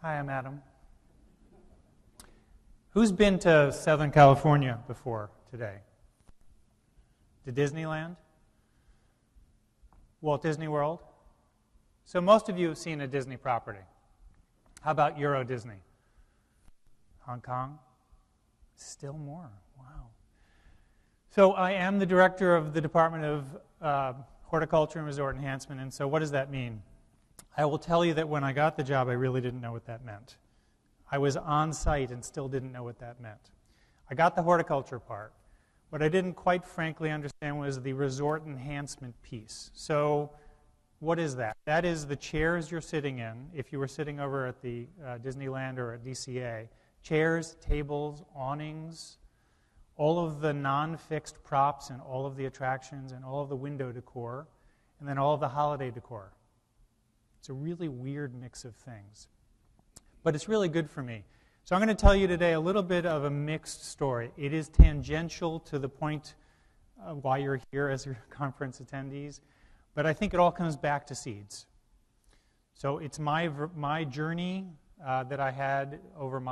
Hi, I'm Adam. Who's been to Southern California before today? To Disneyland? Walt Disney World? So most of you have seen a Disney property. How about Euro Disney? Hong Kong? Still more. Wow. So I am the director of the Department of Horticulture and Resort Enhancement, and so what does that mean? I will tell you that when I got the job, I really didn't know what that meant. I was on site and still didn't know what that meant. I got the horticulture part. What I didn't quite frankly understand was the resort enhancement piece. So what is that? That is the chairs you're sitting in, if you were sitting over at the Disneyland or at DCA. Chairs, tables, awnings, all of the non-fixed props and all of the attractions and all of the window decor, and then all of the holiday decor. It's a really weird mix of things. But it's really good for me. So I'm going to tell you today a little bit of a mixed story. It is tangential to the point why you're here as your conference attendees, but I think it all comes back to seeds. So it's my journey that I had over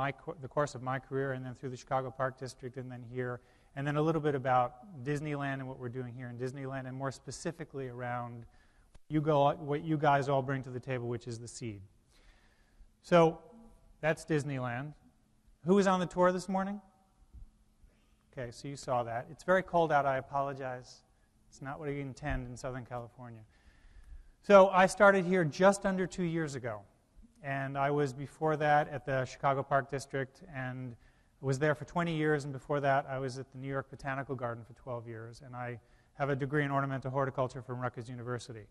the course of my career, and then through the Chicago Park District, and then here, and then a little bit about Disneyland and what we're doing here in Disneyland, and more specifically around what you guys all bring to the table, which is the seed. So that's Disneyland. Who was on the tour this morning? Okay, so you saw that. It's very cold out. I apologize. It's not what I intend in Southern California. So I started here just under 2 years ago. And I was before that at the Chicago Park District and was there for 20 years. And before that, I was at the New York Botanical Garden for 12 years. And I have a degree in ornamental horticulture from Rutgers University.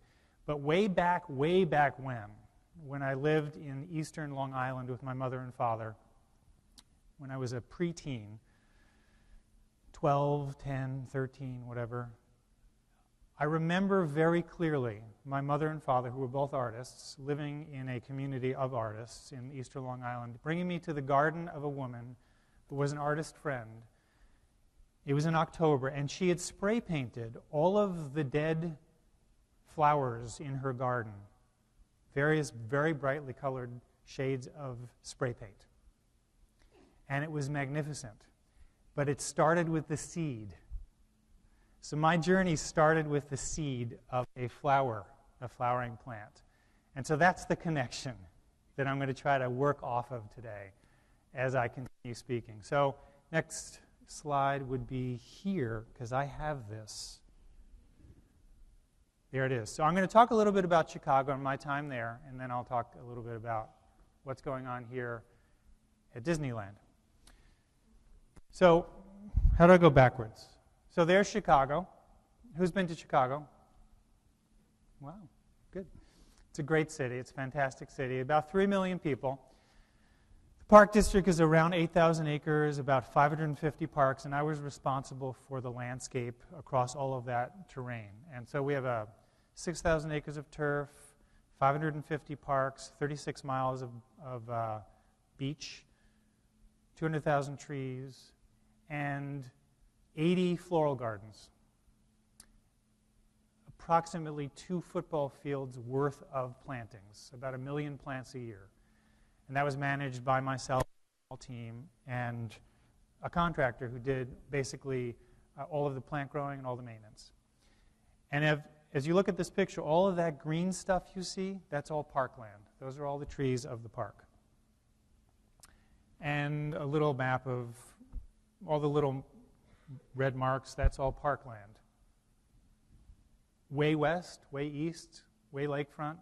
But way back when I lived in eastern Long Island with my mother and father, when I was a preteen, 12, 10, 13, whatever, I remember very clearly my mother and father, who were both artists, living in a community of artists in eastern Long Island, bringing me to the garden of a woman who was an artist friend. It was in October, and she had spray painted all of the dead flowers in her garden, various very brightly colored shades of spray paint. And it was magnificent. But it started with the seed. So my journey started with the seed of a flowering plant. And so that's the connection that I'm going to try to work off of today as I continue speaking. So next slide would be here, because I have this. There it is. So I'm going to talk a little bit about Chicago and my time there, and then I'll talk a little bit about what's going on here at Disneyland. So how do I go backwards? So there's Chicago. Who's been to Chicago? Wow, good. It's a great city. It's a fantastic city. About 3 million people. The Park District is around 8,000 acres, about 550 parks, and I was responsible for the landscape across all of that terrain. And so we have 6,000 acres of turf, 550 parks, 36 miles of beach, 200,000 trees, and 80 floral gardens. Approximately 2 football fields worth of plantings, about 1 million plants a year. And that was managed by myself, a small team, and a contractor who did basically all of the plant growing and all the maintenance. And as you look at this picture, all of that green stuff you see, that's all parkland. Those are all the trees of the park. And a little map of all the little red marks, that's all parkland. Way west, way east, way lakefront.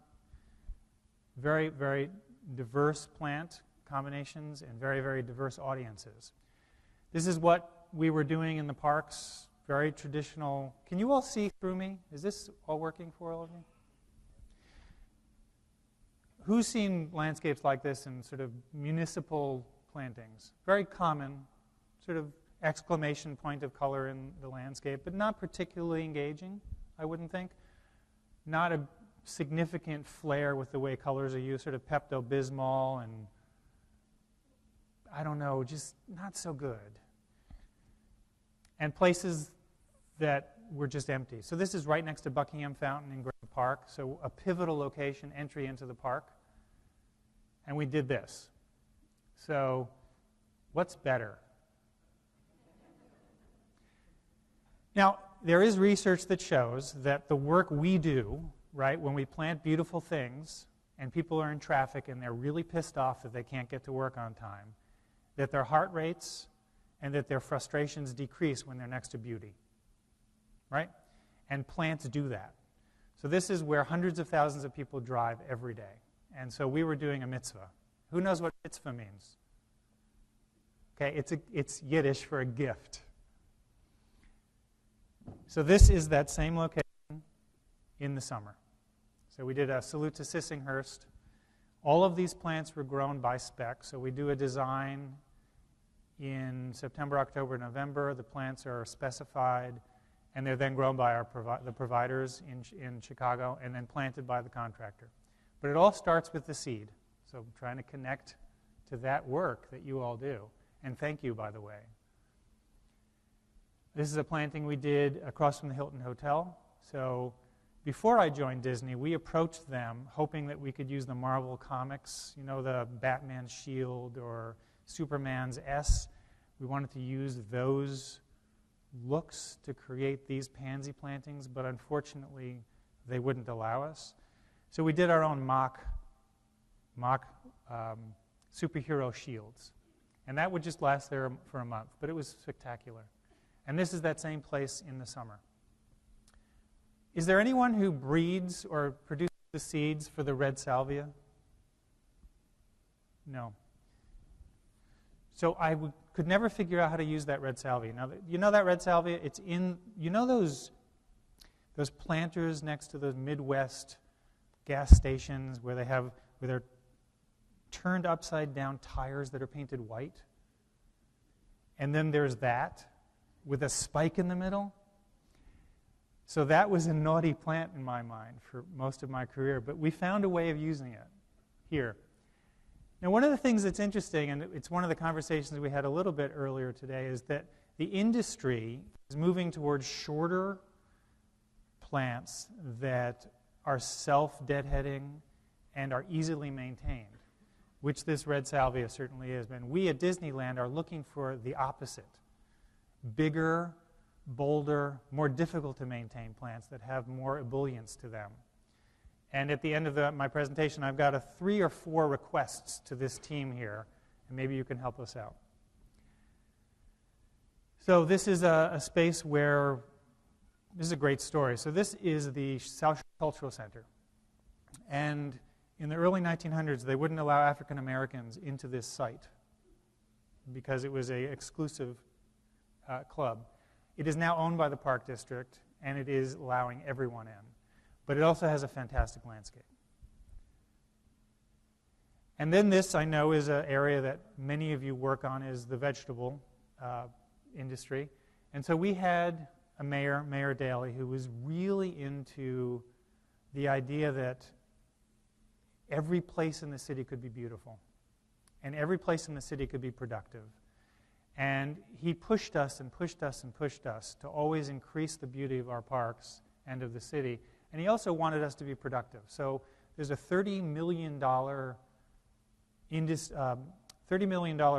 Very, very diverse plant combinations and very, very diverse audiences. This is what we were doing in the parks, very traditional. Can you all see through me? Is this all working for all of you? Who's seen landscapes like this in sort of municipal plantings? Very common, sort of exclamation point of color in the landscape, but not particularly engaging, I wouldn't think. Not a significant flair with the way colors are used, sort of Pepto-Bismol and, I don't know, just not so good. And places that were just empty. So this is right next to Buckingham Fountain in Grant Park, so a pivotal location, entry into the park. and we did this. So, what's better? Now, there is research that shows that the work we do, right, when we plant beautiful things and people are in traffic and they're really pissed off that they can't get to work on time, that their heart rates and that their frustrations decrease when they're next to beauty, right? And plants do that. So this is where hundreds of thousands of people drive every day. And so we were doing a mitzvah. Who knows what mitzvah means? Okay, it's Yiddish for a gift. So this is that same location in the summer. So we did a salute to Sissinghurst. All of these plants were grown by spec. So we do a design in September, October, November. The plants are specified, and they're then grown by the providers in Chicago and then planted by the contractor. But it all starts with the seed. So I'm trying to connect to that work that you all do. And thank you, by the way. This is a planting we did across from the Hilton Hotel. So before I joined Disney, we approached them hoping that we could use the Marvel comics, you know, the Batman's shield or Superman's S. We wanted to use those looks to create these pansy plantings, but unfortunately, they wouldn't allow us. So we did our own mock superhero shields. And that would just last there for a month, but it was spectacular. And this is that same place in the summer. Is there anyone who breeds or produces the seeds for the red salvia? No. So I could never figure out how to use that red salvia. Now, you know that red salvia? It's in, you know those planters next to the Midwest gas stations where they're turned upside down tires that are painted white? And then there's that with a spike in the middle. So that was a naughty plant in my mind for most of my career, but we found a way of using it here. Now, one of the things that's interesting, and it's one of the conversations we had a little bit earlier today, is that the industry is moving towards shorter plants that are self-deadheading and are easily maintained, which this red salvia certainly is. And we at Disneyland are looking for the opposite. Bigger, bolder, more difficult to maintain plants that have more ebullience to them. And at the end of my presentation, I've got 3 or 4 requests to this team here, and maybe you can help us out. So this is a space where, this is a great story. So this is the South Shore Cultural Center. And in the early 1900s, they wouldn't allow African Americans into this site because it was an exclusive club. It is now owned by the Park District, and it is allowing everyone in. But it also has a fantastic landscape. And then this, I know, is an area that many of you work on, is the vegetable industry. And so we had a mayor, Mayor Daley, who was really into the idea that every place in the city could be beautiful, and every place in the city could be productive. And he pushed us and pushed us and pushed us to always increase the beauty of our parks and of the city. And he also wanted us to be productive. So there's a $30 million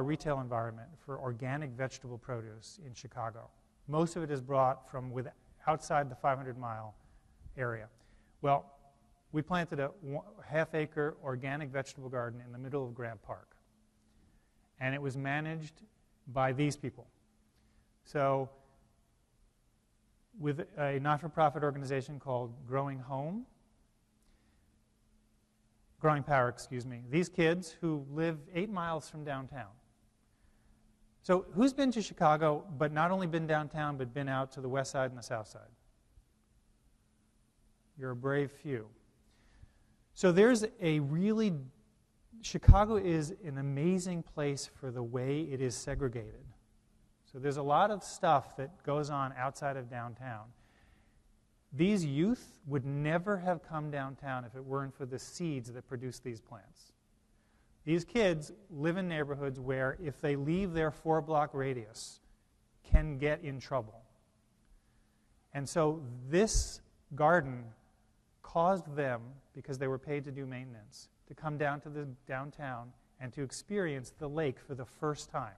retail environment for organic vegetable produce in Chicago. Most of it is brought from outside the 500-mile area. Well, we planted a half-acre organic vegetable garden in the middle of Grant Park. And it was managed by these people. So with a not-for-profit organization called Growing Power, these kids who live 8 miles from downtown. So who's been to Chicago, but not only been downtown, but been out to the west side and the south side? You're a brave few. So Chicago is an amazing place for the way it is segregated. So there's a lot of stuff that goes on outside of downtown. These youth would never have come downtown if it weren't for the seeds that produce these plants. These kids live in neighborhoods where if they leave their 4-block radius, can get in trouble. And so this garden caused them, because they were paid to do maintenance, to come down to the downtown and to experience the lake for the first time.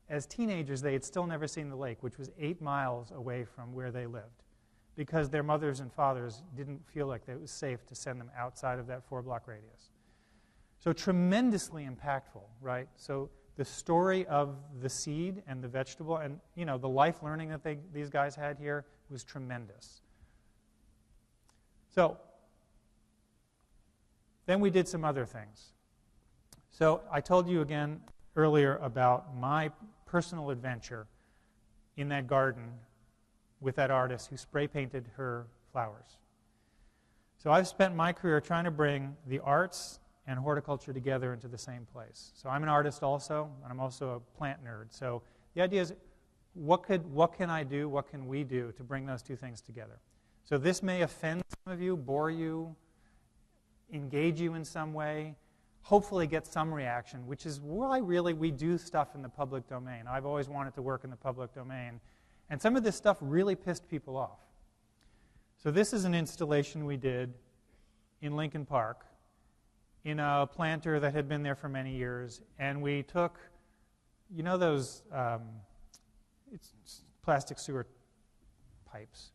As teenagers, they had still never seen the lake, which was 8 miles away from where they lived, because their mothers and fathers didn't feel like it was safe to send them outside of that 4-block radius. So tremendously impactful, right? So the story of the seed and the vegetable and, the life learning that these guys had here was tremendous. So then we did some other things. So I told you again earlier about my personal adventure in that garden with that artist who spray painted her flowers. So I've spent my career trying to bring the arts and horticulture together into the same place. So I'm an artist also, and I'm also a plant nerd. So the idea is, what can I do, what can we do to bring those two things together? So this may offend some of you, bore you, engage you in some way, hopefully get some reaction, which is why really we do stuff in the public domain. I've always wanted to work in the public domain. And some of this stuff really pissed people off. So this is an installation we did in Lincoln Park in a planter that had been there for many years. And we took, those it's plastic sewer pipes.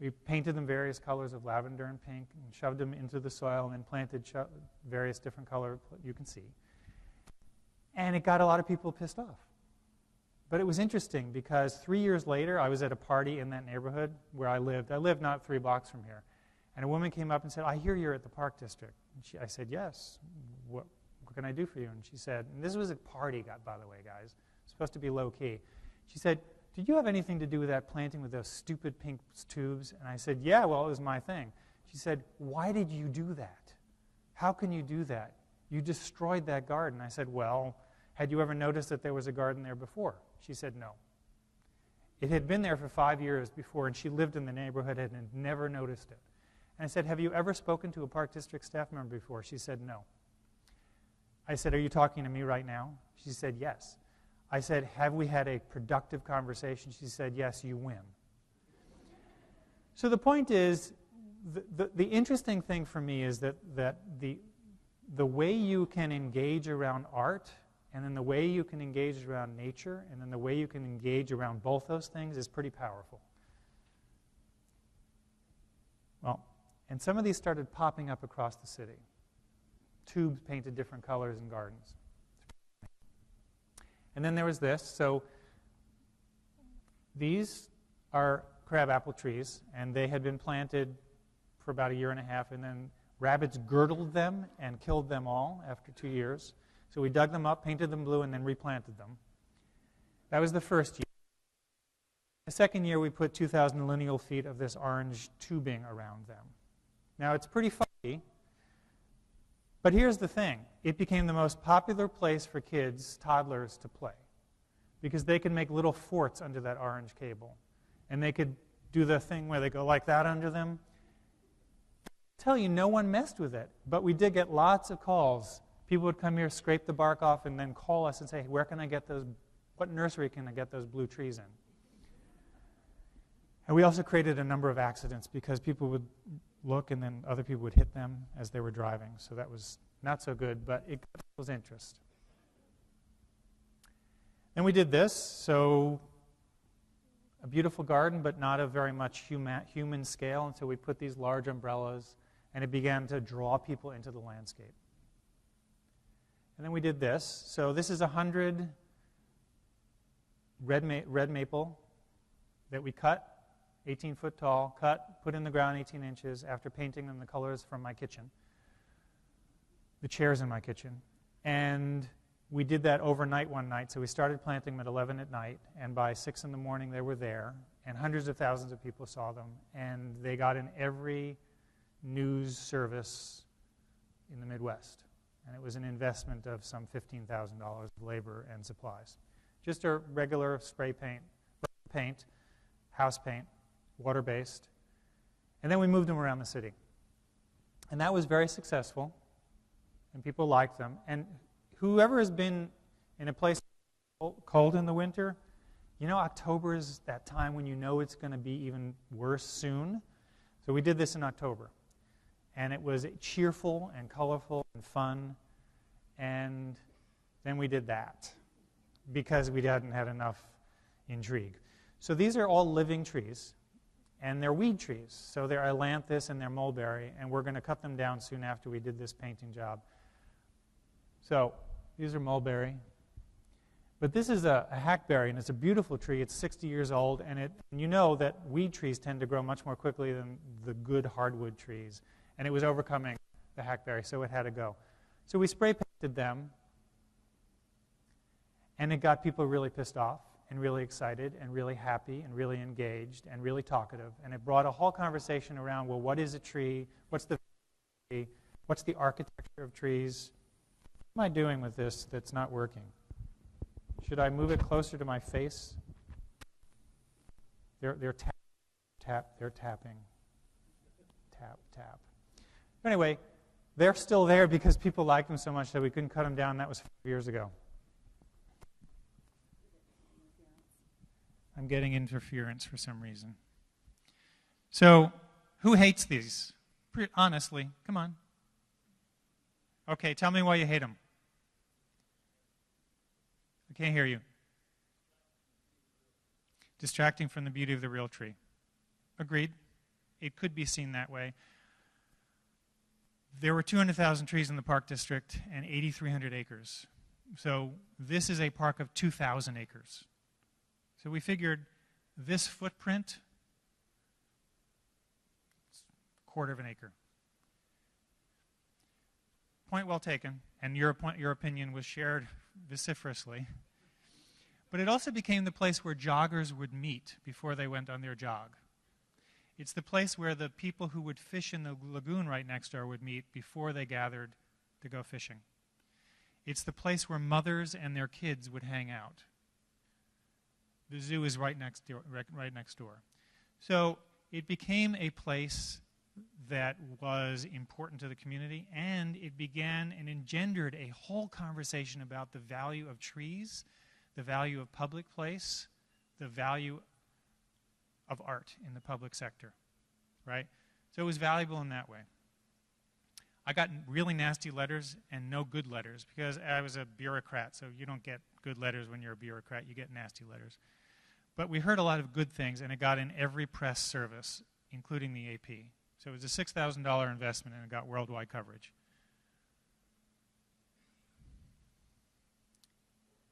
We painted them various colors of lavender and pink and shoved them into the soil and then planted various different colors you can see. And it got a lot of people pissed off. But it was interesting because 3 years later, I was at a party in that neighborhood where I lived. I lived not 3 blocks from here. And a woman came up and said, I hear you're at the Park District. And I said, yes. What can I do for you? And she said, and this was a party, by the way, guys. It's supposed to be low-key. She said, did you have anything to do with that planting with those stupid pink tubes? And I said, yeah, well, it was my thing. She said, why did you do that? How can you do that? You destroyed that garden. I said, well, had you ever noticed that there was a garden there before? She said, no. It had been there for 5 years before, and she lived in the neighborhood and had never noticed it. And I said, have you ever spoken to a Park District staff member before? She said, no. I said, are you talking to me right now? She said, yes. I said, have we had a productive conversation? She said, yes, you win. So the point is, the interesting thing for me is that the way you can engage around art, and then the way you can engage around nature, and then the way you can engage around both those things is pretty powerful. Well, and some of these started popping up across the city. Tubes painted different colors in gardens. And then there was this. So these are crabapple trees, and they had been planted for about 1.5 years, and then rabbits girdled them and killed them all after 2 years. So we dug them up, painted them blue, and then replanted them. That was the first year. The second year, we put 2,000 lineal feet of this orange tubing around them. Now, it's pretty funky, but here's the thing. It became the most popular place for kids, toddlers, to play, because they could make little forts under that orange cable, and they could do the thing where they go like that under them. I tell you, no one messed with it, but we did get lots of calls. People would come here, scrape the bark off, and then call us and say, where can I get those, what nursery can I get those blue trees in? And we also created a number of accidents because people would look and then other people would hit them as they were driving. So that was not so good, but it got people's interest. Then we did this, so a beautiful garden, but not a very much human scale, and so we put these large umbrellas, and it began to draw people into the landscape. And then we did this. So this is 100 red maple that we cut, 18 foot tall, cut, put in the ground 18 inches after painting them the colors from my kitchen, the chairs in my kitchen. And we did that overnight one night. So we started planting them at 11 at night, and by 6 in the morning they were there, and hundreds of thousands of people saw them, and they got in every news service in the Midwest. And it was an investment of some $15,000 of labor and supplies. Just a regular spray paint, house paint, water-based. And then we moved them around the city. And that was very successful, and people liked them. And whoever has been in a place cold in the winter, October is that time when you know it's going to be even worse soon. So we did this in October. And it was cheerful and colorful and fun. And then we did that because we hadn't had enough intrigue. So these are all living trees, and they're weed trees. So they're ailanthus and they're mulberry, and we're going to cut them down soon after we did this painting job. So these are mulberry. But this is a hackberry, and it's a beautiful tree. It's 60 years old, and you know that weed trees tend to grow much more quickly than the good hardwood trees. And it was overcoming the hackberry, so it had to go. So we spray painted them, and it got people really pissed off and really excited and really happy and really engaged and really talkative. And it brought a whole conversation around, well, what is a tree? What's the tree? What's the architecture of trees? What am I doing with this that's not working? Should I move it closer to my face? They're tapping. Tap, tap. Anyway, they're still there because people liked them so much that we couldn't cut them down. That was 5 years ago. I'm getting interference for some reason. So, who hates these? Honestly, come on. Okay, tell me why you hate them. I can't hear you. Distracting from the beauty of the real tree. Agreed. It could be seen that way. There were 200,000 trees in the park district and 8,300 acres. So this is a park of 2,000 acres. So we figured this footprint, a quarter of an acre. Point well taken, and your opinion was shared vociferously. But it also became the place where joggers would meet before they went on their jog. It's the place where the people who would fish in the lagoon right next door would meet before they gathered to go fishing. It's the place where mothers and their kids would hang out. The zoo is right next door. So it became a place that was important to the community, and it began and engendered a whole conversation about the value of trees, the value of public place, the value of art in the public sector, right? So it was valuable in that way. I got really nasty letters and no good letters because I was a bureaucrat, so you don't get good letters when you're a bureaucrat, you get nasty letters. But we heard a lot of good things, and it got in every press service, including the AP. So it was a $6,000 investment, and it got worldwide coverage.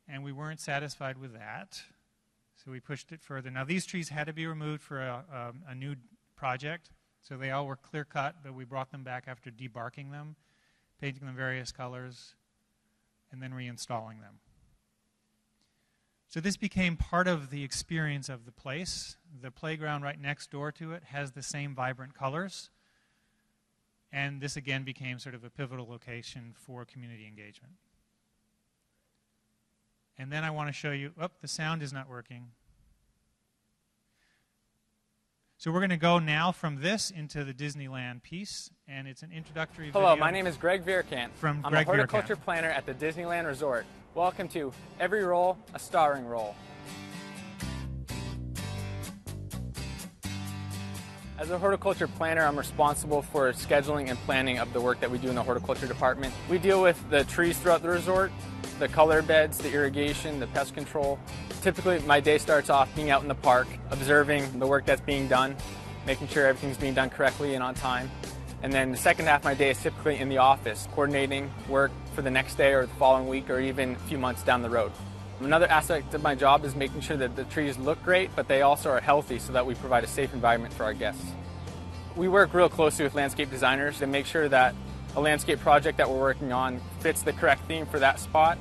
And we weren't satisfied with that, so we pushed it further. Now, these trees had to be removed for a new project, so they all were clear-cut, but we brought them back after debarking them, painting them various colors, and then reinstalling them. So this became part of the experience of the place. The playground right next door to it has the same vibrant colors, and this again became sort of a pivotal location for community engagement. And then I want to show you, the sound is not working. So we're going to go now from this into the Disneyland piece, and it's an introductory video. Hello, my name is Greg Vierkant. I'm a horticulture planner at the Disneyland Resort. Welcome to Every Role, a Starring Role. As a horticulture planner, I'm responsible for scheduling and planning of the work that we do in the horticulture department. We deal with the trees throughout the resort, the color beds, the irrigation, the pest control. Typically, my day starts off being out in the park, observing the work that's being done, making sure everything's being done correctly and on time. And then the second half of my day is typically in the office, coordinating work for the next day or the following week or even a few months down the road. Another aspect of my job is making sure that the trees look great, but they also are healthy so that we provide a safe environment for our guests. We work real closely with landscape designers to make sure that a landscape project that we're working on fits the correct theme for that spot,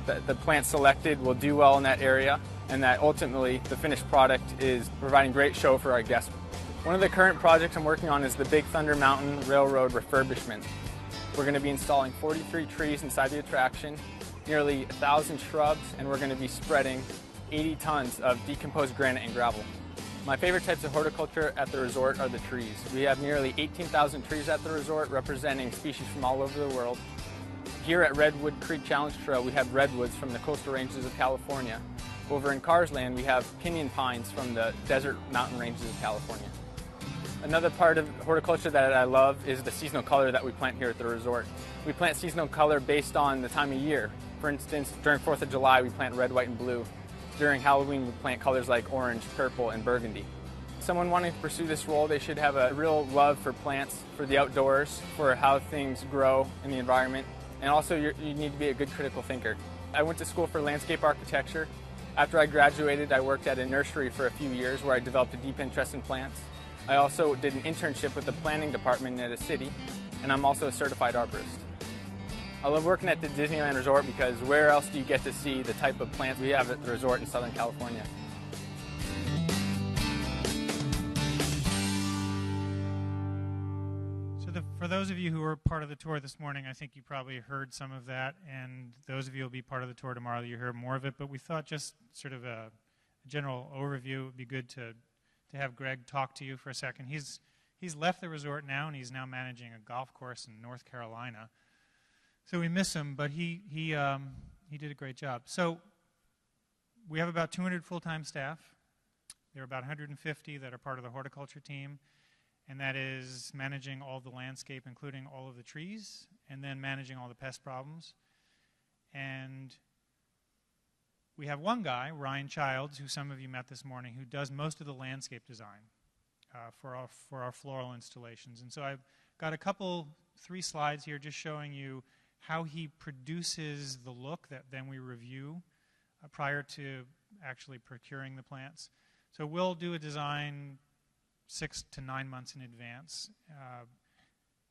that the plants selected will do well in that area, and that ultimately the finished product is providing great show for our guests. One of the current projects I'm working on is the Big Thunder Mountain Railroad Refurbishment. We're going to be installing 43 trees inside the attraction, nearly 1,000 shrubs, and we're going to be spreading 80 tons of decomposed granite and gravel. My favorite types of horticulture at the resort are the trees. We have nearly 18,000 trees at the resort, representing species from all over the world. Here at Redwood Creek Challenge Trail, we have redwoods from the coastal ranges of California. Over in Cars Land, we have pinyon pines from the desert mountain ranges of California. Another part of horticulture that I love is the seasonal color that we plant here at the resort. We plant seasonal color based on the time of year. For instance, during 4th of July, we plant red, white, and blue. During Halloween, we plant colors like orange, purple, and burgundy. Someone wanting to pursue this role, they should have a real love for plants, for the outdoors, for how things grow in the environment, and also you need to be a good critical thinker. I went to school for landscape architecture. After I graduated, I worked at a nursery for a few years where I developed a deep interest in plants. I also did an internship with the planning department at a city, and I'm also a certified arborist. I love working at the Disneyland Resort because where else do you get to see the type of plants we have at the resort in Southern California? So for those of you who were part of the tour this morning, I think you probably heard some of that, and those of you who will be part of the tour tomorrow, you hear more of it, but we thought just sort of a general overview would be good to have Greg talk to you for a second. He's left the resort now, and he's now managing a golf course in North Carolina. So we miss him, but he did a great job. So we have about 200 full-time staff. There are about 150 that are part of the horticulture team, and that is managing all the landscape, including all of the trees, and then managing all the pest problems. And we have one guy, Ryan Childs, who some of you met this morning, who does most of the landscape design for our floral installations. And so I've got three slides here just showing you how he produces the look that then we review prior to actually procuring the plants. So we'll do a design 6 to 9 months in advance,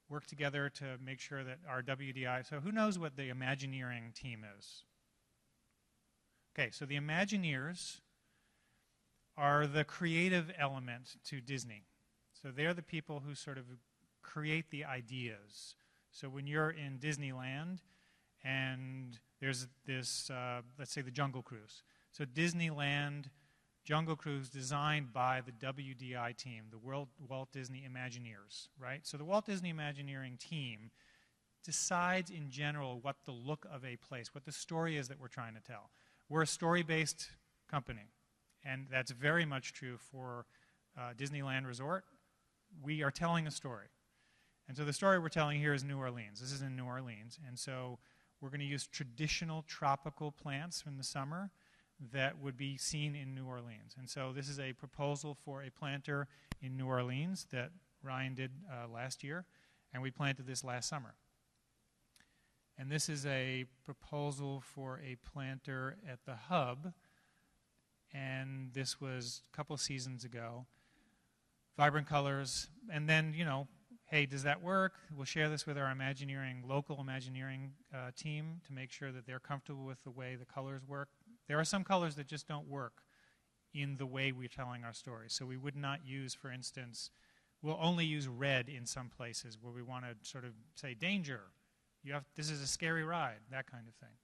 work together to make sure that our WDI, so who knows what the Imagineering team is? Okay, so the Imagineers are the creative element to Disney. So they're the people who sort of create the ideas. So when you're in Disneyland and there's this, let's say the Jungle Cruise. So Disneyland Jungle Cruise designed by the WDI team, the Walt Disney Imagineers, right? So the Walt Disney Imagineering team decides in general what the look of a place, what the story is that we're trying to tell. We're a story-based company, and that's very much true for Disneyland Resort. We are telling a story. And so the story we're telling here is New Orleans. This is in New Orleans. And so we're going to use traditional tropical plants in the summer that would be seen in New Orleans. And so this is a proposal for a planter in New Orleans that Ryan did last year, and we planted this last summer. And this is a proposal for a planter at the Hub, and this was a couple seasons ago. Vibrant colors, and then, you know, hey, does that work? We'll share this with our local Imagineering team to make sure that they're comfortable with the way the colors work. There are some colors that just don't work in the way we're telling our story. So we would not use, for instance, we'll only use red in some places where we want to sort of say, danger. This is a scary ride, that kind of thing.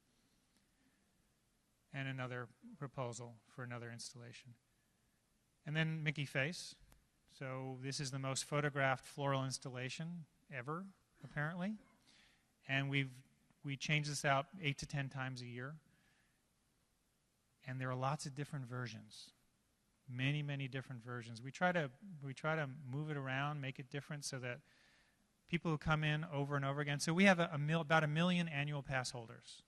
And another proposal for another installation. And then Mickey Face. So this is the most photographed floral installation ever, apparently. And we change this out 8 to 10 times a year. And there are lots of different versions. Many, many different versions. We try to move it around, make it different so that people who come in over and over again. So we have about 1 million annual pass holders.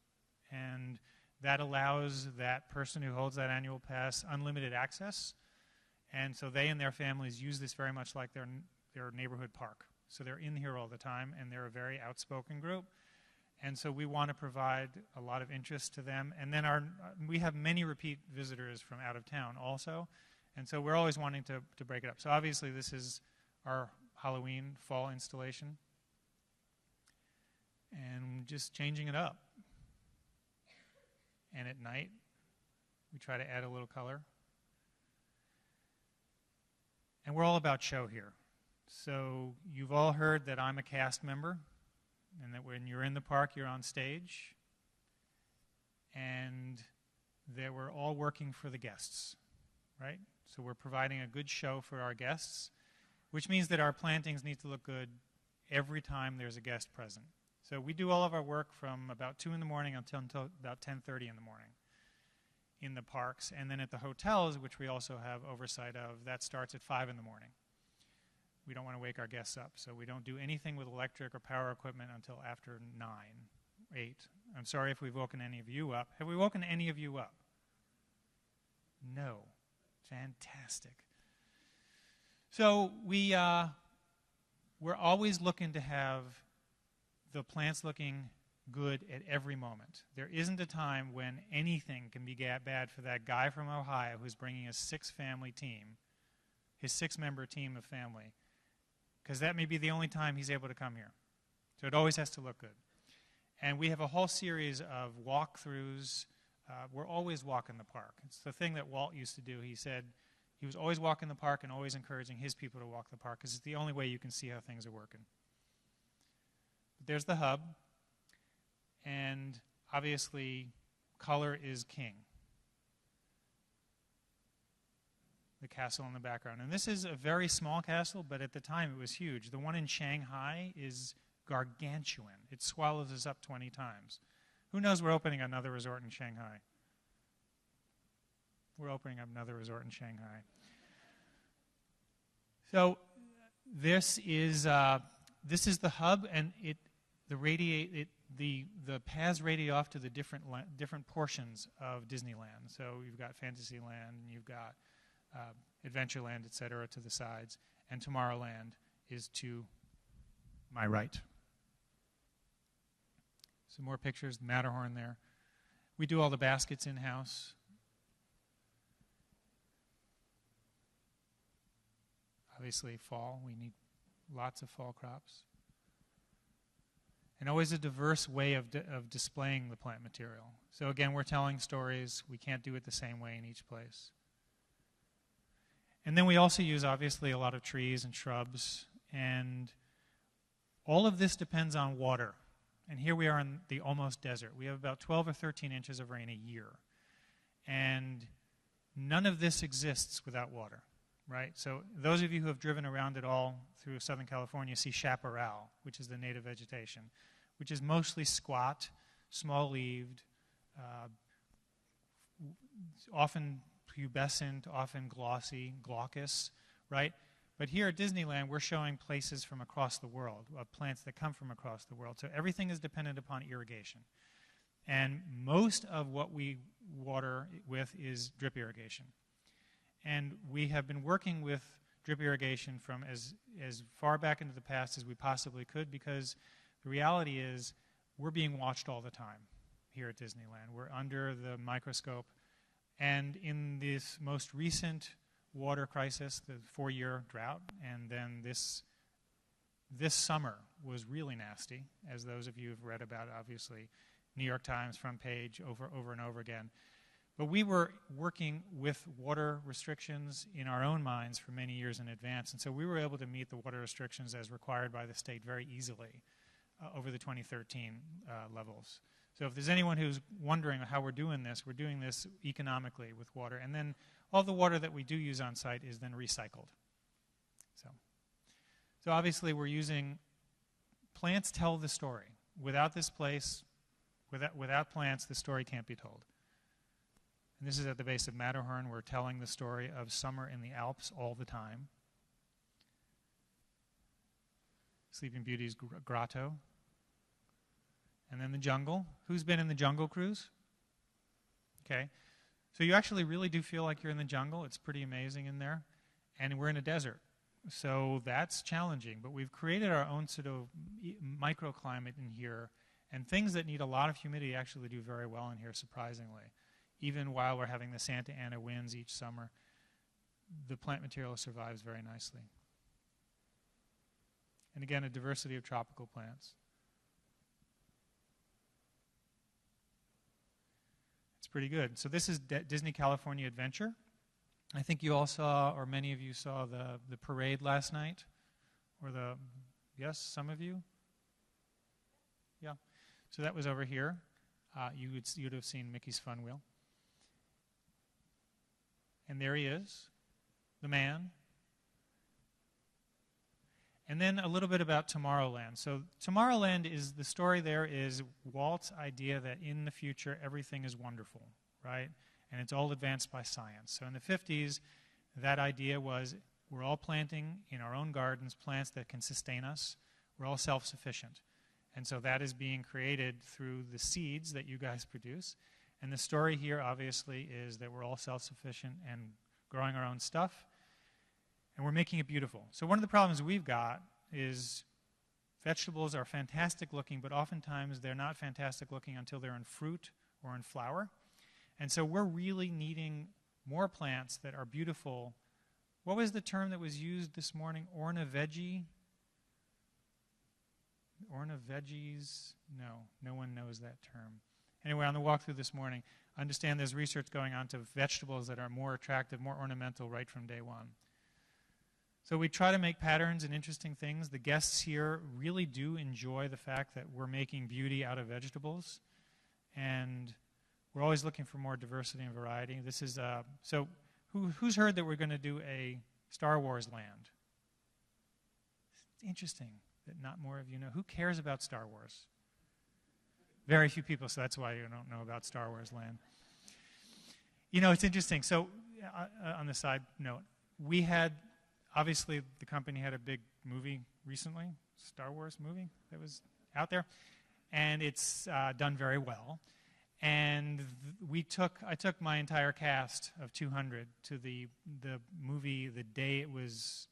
And that allows that person who holds that annual pass unlimited access. And so they and their families use this very much like their neighborhood park. So they're in here all the time, and they're a very outspoken group. And so we want to provide a lot of interest to them. And then we have many repeat visitors from out of town also. And so we're always wanting to break it up. So obviously this is our Halloween fall installation. And just changing it up. And at night, we try to add a little color. And we're all about show here. So you've all heard that I'm a cast member, and that when you're in the park, you're on stage, and that we're all working for the guests, right? So we're providing a good show for our guests, which means that our plantings need to look good every time there's a guest present. So we do all of our work from about 2 in the morning until about 10:30 in the morning in the parks. And then at the hotels, which we also have oversight of, that starts at 5 in the morning. We don't want to wake our guests up, so we don't do anything with electric or power equipment until after 9, 8. I'm sorry if we've woken any of you up. Have we woken any of you up? No. Fantastic. So we're always looking to have the plants looking good at every moment. There isn't a time when anything can be bad for that guy from Ohio who's bringing a 6-family team, his 6-member team of family, because that may be the only time he's able to come here. So it always has to look good. And we have a whole series of walkthroughs. We're always walking the park. It's the thing that Walt used to do. He said he was always walking the park and always encouraging his people to walk the park because it's the only way you can see how things are working. But there's the hub. And obviously, color is king. The castle in the background. And this is a very small castle, but at the time it was huge. The one in Shanghai is gargantuan. It swallows us up 20 times. Who knows we're opening another resort in Shanghai? We're opening up another resort in Shanghai. So this is the hub, and the paths radiate off to the different portions of Disneyland. So you've got Fantasyland, and you've got Adventureland, etc., to the sides, and Tomorrowland is to my right. Some more pictures, the Matterhorn there. We do all the baskets in-house. Obviously, fall, we need lots of fall crops. And always a diverse way of displaying the plant material. So again, we're telling stories. We can't do it the same way in each place. And then we also use, obviously, a lot of trees and shrubs. And all of this depends on water. And here we are in the almost desert. We have about 12 or 13 inches of rain a year. And none of this exists without water, right? So those of you who have driven around at all through Southern California see chaparral, which is the native vegetation, which is mostly squat, small-leaved, often pubescent, often glossy, glaucous, right? But here at Disneyland, we're showing places from across the world, plants that come from across the world. So everything is dependent upon irrigation. And most of what we water with is drip irrigation. And we have been working with drip irrigation from as far back into the past as we possibly could, because the reality is we're being watched all the time here at Disneyland. We're under the microscope. And in this most recent water crisis, the 4-year drought, and then this summer was really nasty, as those of you have read about, obviously, New York Times front page over and over again. But we were working with water restrictions in our own minds for many years in advance, and so we were able to meet the water restrictions as required by the state very easily over the 2013 levels. So if there's anyone who's wondering how we're doing this economically with water. And then all the water that we do use on site is then recycled. So obviously we're using, plants tell the story. Without this place, without plants, the story can't be told. And this is at the base of Matterhorn. We're telling the story of summer in the Alps all the time. Sleeping Beauty's grotto. And then the jungle. Who's been in the Jungle Cruise? Okay. So you actually really do feel like you're in the jungle. It's pretty amazing in there. And we're in a desert. So that's challenging. But we've created our own sort of microclimate in here. And things that need a lot of humidity actually do very well in here, surprisingly. Even while we're having the Santa Ana winds each summer, the plant material survives very nicely. And again, a diversity of tropical plants. It's pretty good. So this is Disney California Adventure. I think you all saw, or many of you saw, the parade last night. Yes, some of you? Yeah. So that was over here. You'd have seen Mickey's Fun Wheel. And there he is, the man. And then a little bit about Tomorrowland. So Tomorrowland is, the story there is Walt's idea that in the future everything is wonderful, right? And it's all advanced by science. So in the 50s, that idea was We're all planting in our own gardens plants that can sustain us. We're all self-sufficient. And so that is being created through the seeds that you guys produce. And the story here, obviously, is that we're all self-sufficient and growing our own stuff. And we're making it beautiful. So one of the problems we've got is vegetables are fantastic looking, but oftentimes they're not fantastic looking until they're in fruit or in flower. And so we're really needing more plants that are beautiful. What was the term that was used this morning? Ornaveggie? Ornaveggies? No one knows that term. Anyway, on the walkthrough this morning, I understand there's research going on to vegetables that are more attractive, more ornamental right from day one. So we try to make patterns and interesting things. The guests here really do enjoy the fact that we're making beauty out of vegetables. And we're always looking for more diversity and variety. This is, so who's heard that we're going to do a Star Wars land? It's interesting that not more of you know. Who cares about Star Wars? Very few people, so that's why you don't know about Star Wars land. You know, it's interesting. So on the side note, we had, obviously the company had a big movie recently, Star Wars movie that was out there, and it's done very well. And I took my entire cast of 200 to the movie the day it was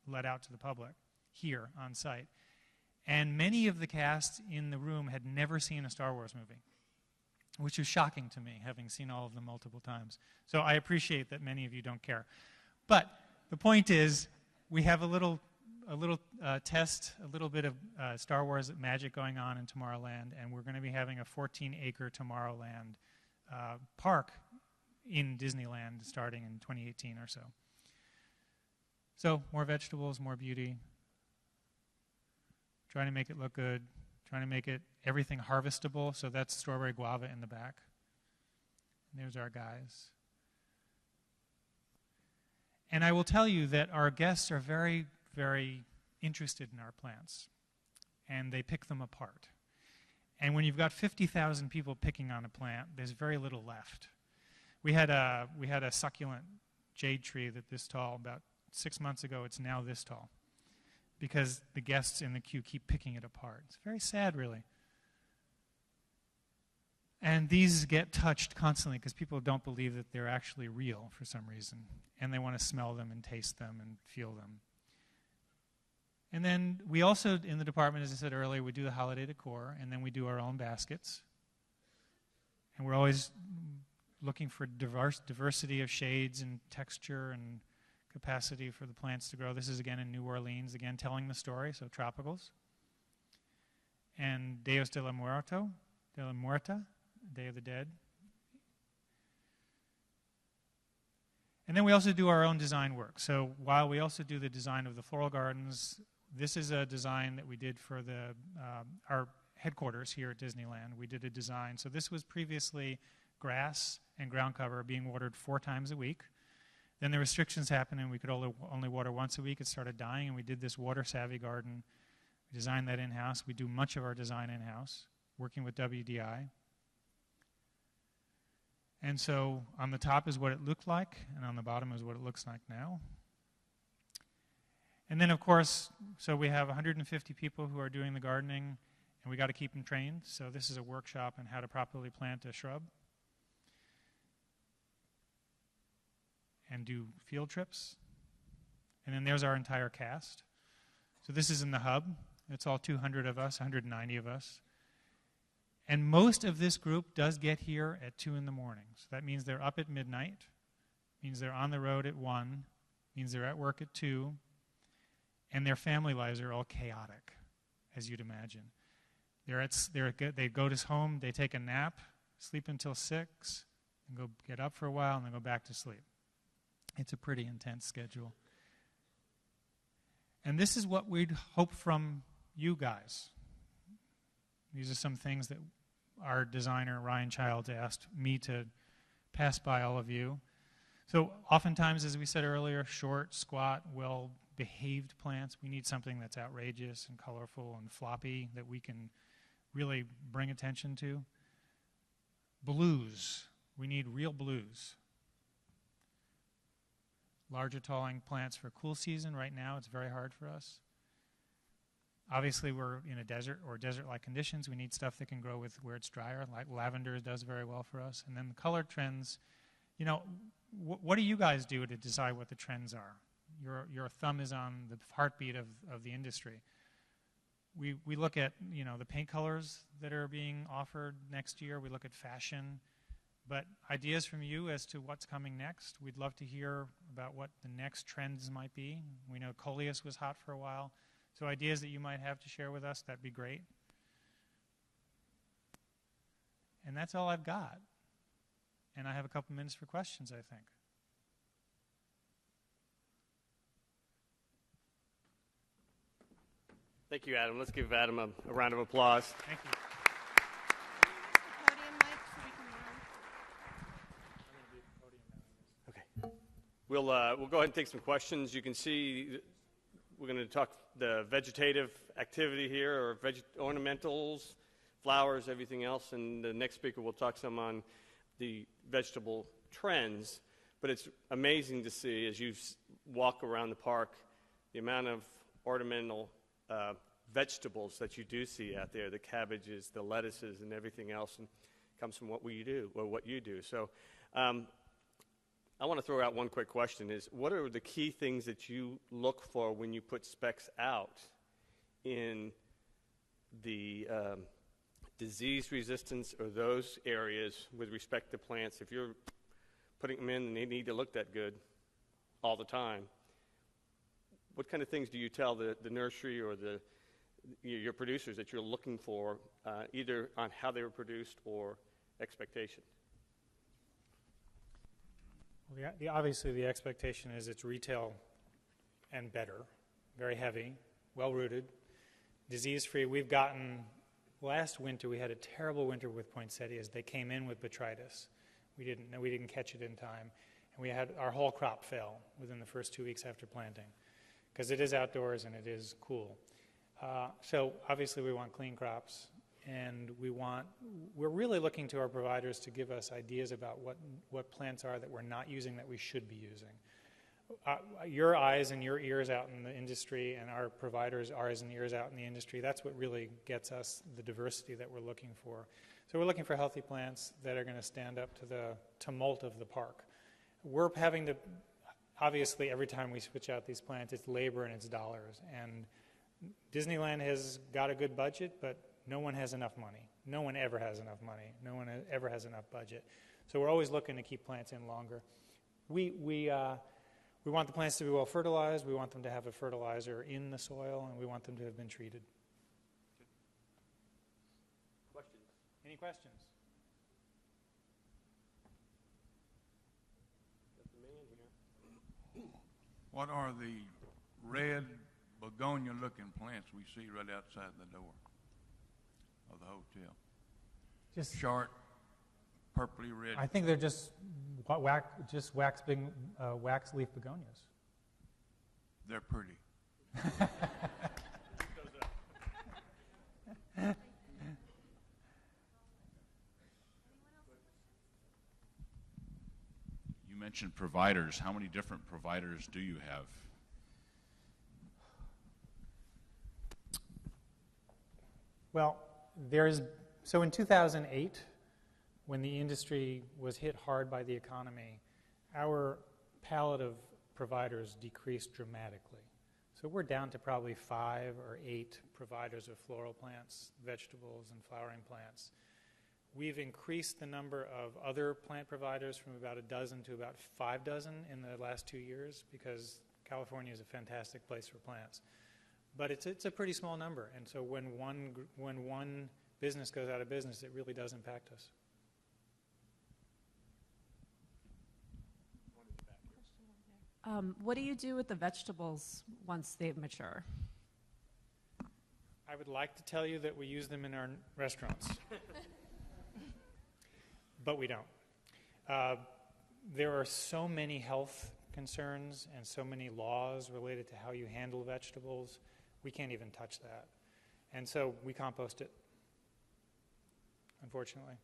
let out to the public here on site. And many of the cast in the room had never seen a Star Wars movie, which was shocking to me, having seen all of them multiple times. So I appreciate that many of you don't care. But the point is, we have a little test, a little bit of Star Wars magic going on in Tomorrowland, and we're going to be having a 14-acre Tomorrowland park in Disneyland starting in 2018 or so. So more vegetables, more beauty, trying to make it look good, trying to make it everything harvestable. So that's strawberry guava in the back. And there's our guys. And I will tell you that our guests are very, very interested in our plants, and they pick them apart. And when you've got 50,000 people picking on a plant, there's very little left. We had a succulent jade tree that this tall. About 6 months ago, it's now this tall, because the guests in the queue keep picking it apart. It's very sad, really. And these get touched constantly because people don't believe that they're actually real for some reason, and they want to smell them and taste them and feel them. And then we also, in the department, as I said earlier, we do the holiday decor, and then we do our own baskets. And we're always looking for diversity of shades and texture and capacity for the plants to grow. This is, again, in New Orleans, again, telling the story, so tropicals. And Dios de la Muerta, Day of the Dead. And then we also do our own design work. So while we also do the design of the floral gardens, this is a design that we did for our headquarters here at Disneyland. We did a design. So this was previously grass and ground cover being watered 4 times a week. Then the restrictions happened and we could only water once a week. It started dying, and we did this water-savvy garden. We designed that in-house. We do much of our design in-house, working with WDI. And so on the top is what it looked like, and on the bottom is what it looks like now. And then, of course, so we have 150 people who are doing the gardening, and we got to keep them trained. So this is a workshop on how to properly plant a shrub and do field trips. And then there's our entire cast. So this is in the hub. It's all 200 of us, 190 of us. And most of this group does get here at 2 in the morning. So that means they're up at midnight, means they're on the road at 1, means they're at work at 2, and their family lives are all chaotic, as you'd imagine. They go to home, they take a nap, sleep until 6, and go get up for a while, and then go back to sleep. It's a pretty intense schedule. And this is what we'd hope from you guys. These are some things that our designer, Ryan Childs, asked me to pass by all of you. So oftentimes, as we said earlier, short, squat, well-behaved plants. We need something that's outrageous and colorful and floppy that we can really bring attention to. Blues. We need real blues. larger talling plants for cool season. Right now it's very hard for us. Obviously we're in a desert or desert-like conditions. We need stuff that can grow with where it's drier, like lavender does very well for us. And then the color trends, you know, what do you guys do to decide what the trends are? Your thumb is on the heartbeat of the industry. We look at, you know, the paint colors that are being offered next year. We look at fashion. But ideas from you as to what's coming next. We'd love to hear about what the next trends might be. We know coleus was hot for a while. So ideas that you might have to share with us, that'd be great. And that's all I've got. And I have a couple minutes for questions, I think. Thank you, Adam. Let's give Adam a round of applause. Thank you. Okay. We'll go ahead and take some questions. You can see we're going to talk the vegetative activity here, or ornamentals, flowers, everything else, and the next speaker will talk some on the vegetable trends. But it's amazing to see, as you walk around the park, the amount of ornamental vegetables that you do see out there, the cabbages, the lettuces, and everything else, and comes from what we do, or what you do. So I want to throw out one quick question is, what are the key things that you look for when you put specs out in the disease resistance or those areas with respect to plants? If you're putting them in and they need to look that good all the time, what kind of things do you tell the nursery or your producers that you're looking for, either on how they were produced or expectation? Well, obviously the expectation is it's retail and better, very heavy, well-rooted, disease-free. We've gotten, last winter we had a terrible winter with poinsettias. They came in with botrytis. We didn't catch it in time. And we had our whole crop fail within the first 2 weeks after planting, because it is outdoors and it is cool. So obviously we want clean crops, and we're really looking to our providers to give us ideas about what plants are that we're not using that we should be using. Your eyes and your ears out in the industry, and our providers' eyes and ears out in the industry, that's what really gets us the diversity that we're looking for. So we're looking for healthy plants that are going to stand up to the tumult of the park. We're having to, obviously every time we switch out these plants, it's labor and it's dollars. And Disneyland has got a good budget, but no one has enough money. No one ever has enough money. No one ever has enough budget. So we're always looking to keep plants in longer. We want the plants to be well fertilized. We want them to have a fertilizer in the soil, and we want them to have been treated. Questions? Any questions? Got the man here. What are the red begonia-looking plants we see right outside the door of the hotel? Just short, purpley red. I think they're just wax leaf begonias. They're pretty. You mentioned providers. How many different providers do you have? Well, so in 2008, when the industry was hit hard by the economy, our palette of providers decreased dramatically. So we're down to probably 5 or 8 providers of floral plants, vegetables, and flowering plants. We've increased the number of other plant providers from about a dozen to about 5 dozen in the last 2 years, because California is a fantastic place for plants. But it's a pretty small number, and so when one business goes out of business, it really does impact us. What do you do with the vegetables once they mature? I would like to tell you that we use them in our restaurants, but we don't. There are so many health concerns and so many laws related to how you handle vegetables, we can't even touch that. And so we compost it, unfortunately.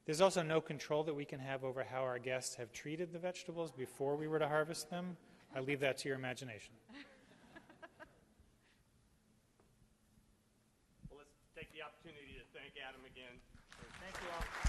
There's also no control that we can have over how our guests have treated the vegetables before we were to harvest them, I leave that to your imagination. Well, let's take the opportunity to thank Adam again. Thank you all.